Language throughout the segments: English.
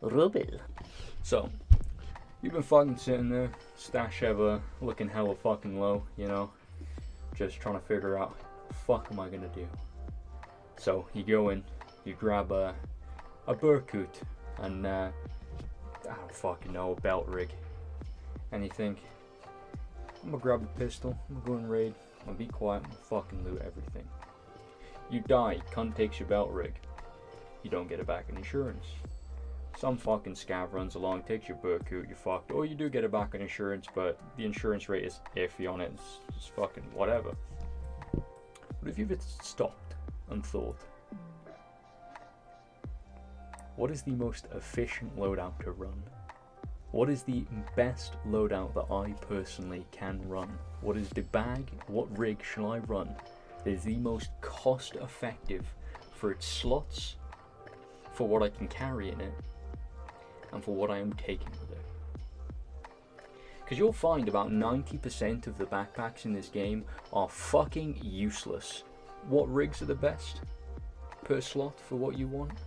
ruble. So, you've been fucking sitting there, stash ever, looking hella fucking low, you know, just trying to figure out, fuck am I gonna do? So, you go in, you grab a Berkut, and I don't fucking know, a belt rig, and you think, I'm gonna grab a pistol, I'm gonna go and raid, I'm gonna be quiet, I'm gonna fucking loot everything. You die, cunt takes your belt rig. You don't get it back in insurance. Some fucking scav runs along, takes your Berkut, you're fucked. Or you do get it back in insurance, but the insurance rate is iffy on it, it's just fucking whatever. But if you've stopped and thought, what is the most efficient loadout to run? What is the best loadout that I personally can run? What is the bag? What rig shall I run that is the most cost effective for its slots, for what I can carry in it, and for what I am taking with it? Because you'll find about 90% of the backpacks in this game are fucking useless. What rigs are the best per slot for what you want?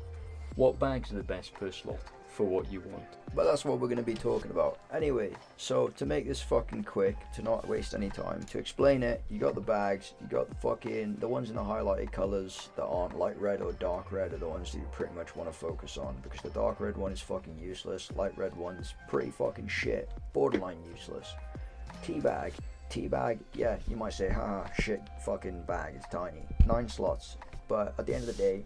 What bags are the best per slot for what you want? But that's what we're going to be talking about. Anyway, so to make this fucking quick, to not waste any time, to explain it, you got the bags, you got the ones in the highlighted colours that aren't light red or dark red are the ones that you pretty much want to focus on, because the dark red one is fucking useless, light red one's pretty fucking shit, borderline useless. Teabag, yeah, you might say, haha, shit fucking bag, it's tiny, 9 slots, but at the end of the day,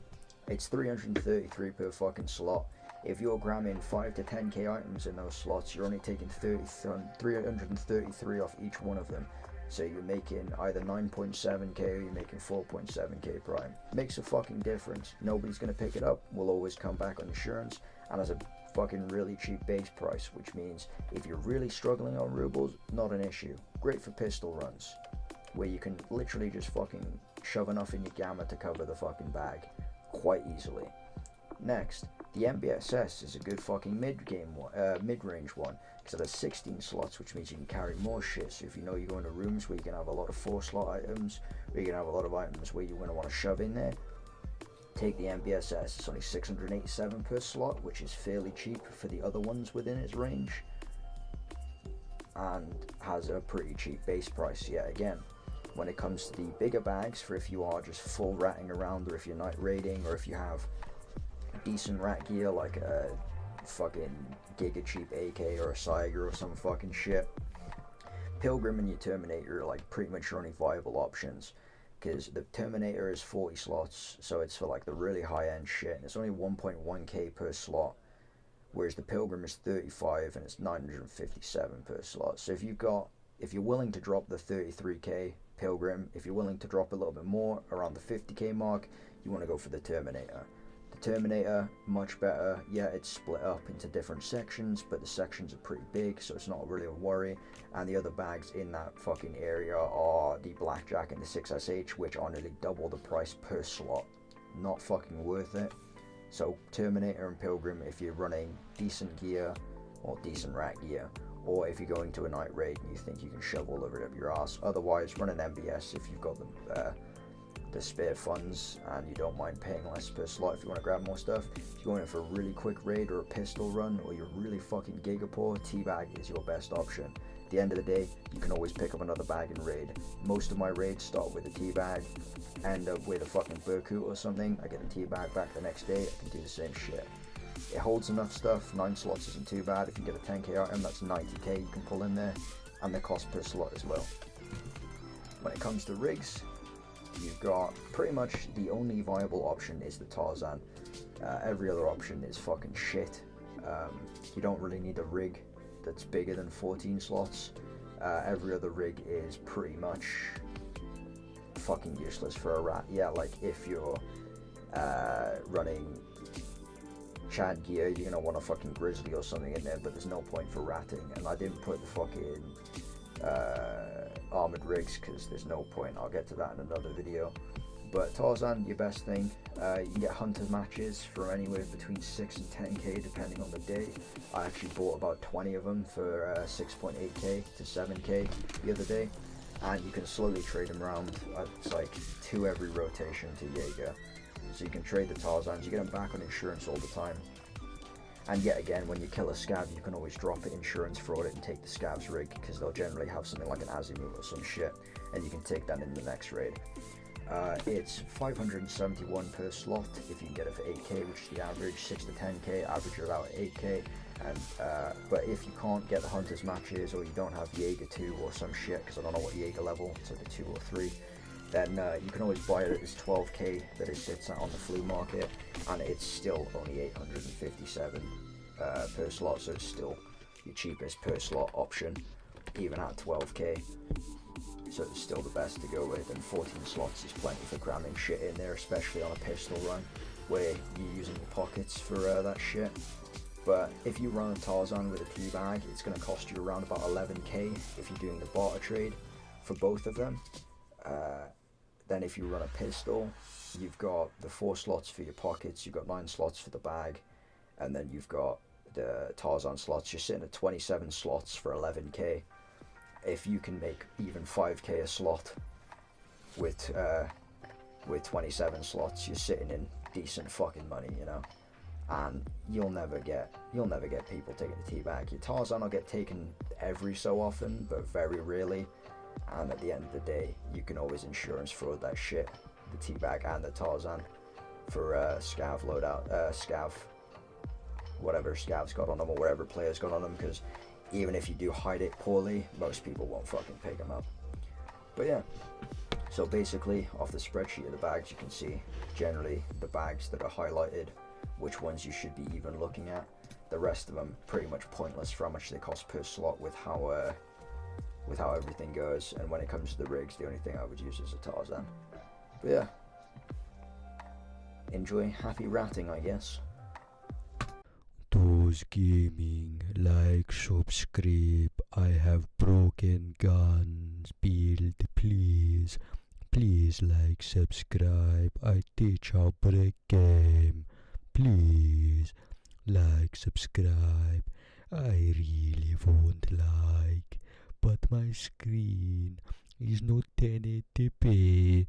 it's 333 per fucking slot. If you're grabbing 5 to 10k items in those slots, you're only taking 333 off each one of them. So you're making either 9.7k or you're making 4.7k prime. Makes a fucking difference. Nobody's gonna pick it up. We'll always come back on insurance, and as a fucking really cheap base price, which means if you're really struggling on rubles, not an issue. Great for pistol runs, where you can literally just fucking shove enough in your gamma to cover the fucking bag quite easily. Next, the MBSS is a good fucking mid-range one, because it has 16 slots, which means you can carry more shit. So if you know you're going to rooms where you can have a lot of 4-slot items, or you can have a lot of items where you're going to want to shove in there, take the MBSS. It's only 687 per slot, which is fairly cheap for the other ones within its range, and has a pretty cheap base price yet again. When it comes to the bigger bags, for if you are just full ratting around, or if you're night raiding, or if you have decent rat gear like a fucking giga cheap AK or a Saiga or some fucking shit, Pilgrim and your Terminator are like pretty much your only viable options, because the Terminator is 40 slots, so it's for like the really high end shit, and it's only 1.1k per slot, whereas the Pilgrim is 35 and it's 957 per slot. So if you're willing to drop the 33k Pilgrim, if you're willing to drop a little bit more around the 50k mark, you want to go for the Terminator. The Terminator, much better. Yeah, it's split up into different sections, but the sections are pretty big, so it's not really a worry. And the other bags in that fucking area are the Blackjack and the 6SH, which are nearly double the price per slot. Not fucking worth it. So Terminator and Pilgrim if you're running decent gear or decent rat gear, or if you're going to a night raid and you think you can shove all of it up your ass. Otherwise, run an MBS if you've got the spare funds and you don't mind paying less per slot if you want to grab more stuff. If you're going in for a really quick raid or a pistol run, or you're really fucking giga poor, Teabag is your best option. At the end of the day, you can always pick up another bag and raid. Most of my raids start with a Teabag, end up with a fucking Berkut or something. I get the Teabag back the next day, I can do the same shit. It holds enough stuff, 9 slots isn't too bad. If you get a 10k item, that's 90k you can pull in there, and the cost per slot as well. When it comes to rigs, you've got pretty much the only viable option is the Tarzan. Every other option is fucking shit. You don't really need a rig that's bigger than 14 slots. Every other rig is pretty much fucking useless for a rat. Yeah, like if you're running Chad gear, you're gonna want a fucking Grizzly or something in there, but there's no point for ratting. And I didn't put the fucking armored rigs because there's no point. I'll get to that in another video. But Tarzan, your best thing. You can get hunter matches from anywhere between 6 and 10k depending on the day. I actually bought about 20 of them for 6.8k to 7k the other day, and you can slowly trade them around. It's like 2 every rotation to Jaeger. So you can trade the Tarzans, you get them back on insurance all the time. And yet again, when you kill a scav, you can always drop it, insurance fraud it, and take the scav's rig, because they'll generally have something like an azimuth or some shit, and you can take that in the next raid. It's 571 per slot if you can get it for 8k, which is the average. 6 to 10k, average are about 8k. And but if you can't get the hunters matches, or you don't have Jaeger 2 or some shit, because I don't know what Jaeger level, it's like a 2 or 3, then you can always buy it as 12k that it sits at on the flea market, and it's still only 857 per slot, so it's still your cheapest per slot option, even at 12k. So it's still the best to go with, and 14 slots is plenty for cramming shit in there, especially on a pistol run where you're using your pockets for that shit. But if you run a Tarzan with a teabag, it's going to cost you around about 11k if you're doing the barter trade for both of them. Then if you run a pistol, you've got the 4 slots for your pockets, you've got 9 slots for the bag, and then you've got the Tarzan slots. You're sitting at 27 slots for 11k. If you can make even 5k a slot with 27 slots, you're sitting in decent fucking money, you know. And you'll never get people taking the teabag. Your Tarzan will get taken every so often, but very rarely. And at the end of the day, you can always insurance fraud that shit, the teabag and the Tarzan, for scav loadout, scav, whatever scav's got on them or whatever player's got on them, because even if you do hide it poorly, most people won't fucking pick them up. But yeah, so basically off the spreadsheet of the bags, you can see generally the bags that are highlighted, which ones you should be even looking at. The rest of them pretty much pointless for how much they cost per slot with how everything goes. And when it comes to the rigs, the only thing I would use is a Tarzan. But yeah, enjoy happy ratting, I guess. Those gaming, like, subscribe. I have broken guns. Build, please. Please like, subscribe. I teach how break game. Please like, subscribe. I really won't like, but my screen is not 1080p.